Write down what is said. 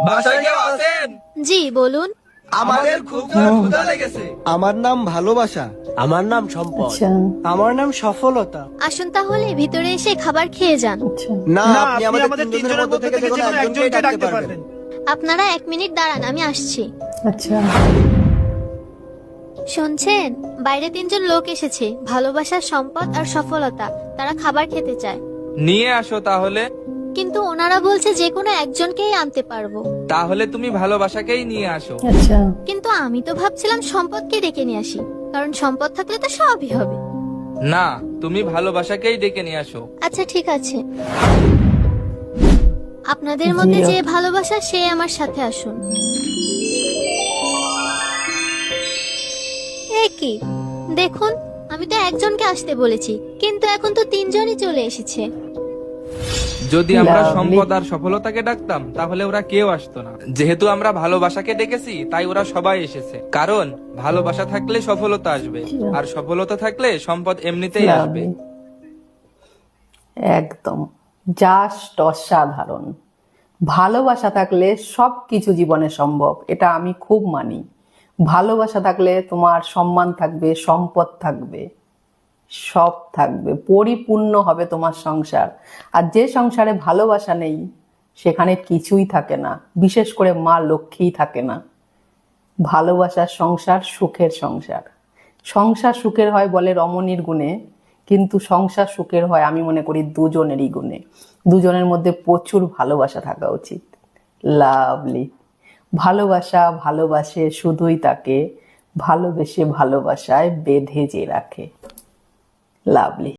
বাসায় কেউ আছেন? জি বলুন। আমাদের খুব ক্ষুধা লেগেছে। আমার নাম ভালোবাসা। আমার নাম সম্পদ। আচ্ছা আমার নাম সফলতা। আসুন তাহলে ভিতরে এসে খাবার খেয়ে যান। আচ্ছা না, না, আপনি আমাদের তিনজনের মধ্যে থেকে যে কোনো একজনকে ডাকতে পারবেন। আপনারা 1 মিনিট দাঁড়ান, আমি আসছি। আচ্ছা শুনছেন, বাইরে 3জন লোক এসেছে, ভালোবাসা, সম্পদ আর সফলতা। তারা খাবার খেতে চায়, নিয়ে আসো তাহলে। কিন্তু ওনারা বলছে যে কোনো একজনকেই আনতে পারবো। তাহলে তুমি ভালোবাসাকেই নিয়ে আসো। আচ্ছা কিন্তু আমি তো ভাবছিলাম সম্পদকে ডেকে নিয়ে আসি, কারণ সম্পদ থাকলে তো সবই হবে। না, তুমি ভালোবাসাকেই ডেকে নিয়ে আসো। আচ্ছা ঠিক আছে, আপনাদের মধ্যে যে ভালোবাসা সে আমার সাথে আসুন। এ কি, দেখুন, আমি তো একজনকে আসতে বলেছি, কিন্তু এখন তো 3জনই চলে এসেছে। যদি আমরা Lovely. সম্পদ আর সফলতাকে ডাকতাম তাহলে ওরা কেউ আসতো না। যেহেতু আমরা ভালোবাসাকে ডেকেছি তাই ওরা সবাই এসেছে। কারণ ভালোবাসা থাকলে সফলতা আসবে, আর সফলতা থাকলে সম্পদ এমনিতেই আসবে। লাভলি, একদম জাস্ট অসাধারণ। ভালোবাসা থাকলে সবকিছু জীবনে সম্ভব, এটা আমি খুব মানি। ভালোবাসা থাকলে তোমার সম্মান থাকবে, সম্পদ থাকবে, সব থাকবে, পরিপূর্ণ হবে তোমার সংসার। আর যে সংসারে ভালোবাসা নেই সেখানে কিছুই থাকে না, বিশেষ করে মা লক্ষ্মীই থাকে না। ভালোবাসার সংসার সুখের সংসার। সংসার সুখের হয় বলে রমণীর গুণে, কিন্তু সংসার সুখের হয় আমি মনে করি দুজনেরই গুণে। দুজনের মধ্যে প্রচুর ভালোবাসা থাকা উচিত। লাভলি। ভালোবাসা ভালোবাসে শুধুই তাকে, ভালোবেসে ভালোবাসায় বেঁধে যে রাখে। লাভলি।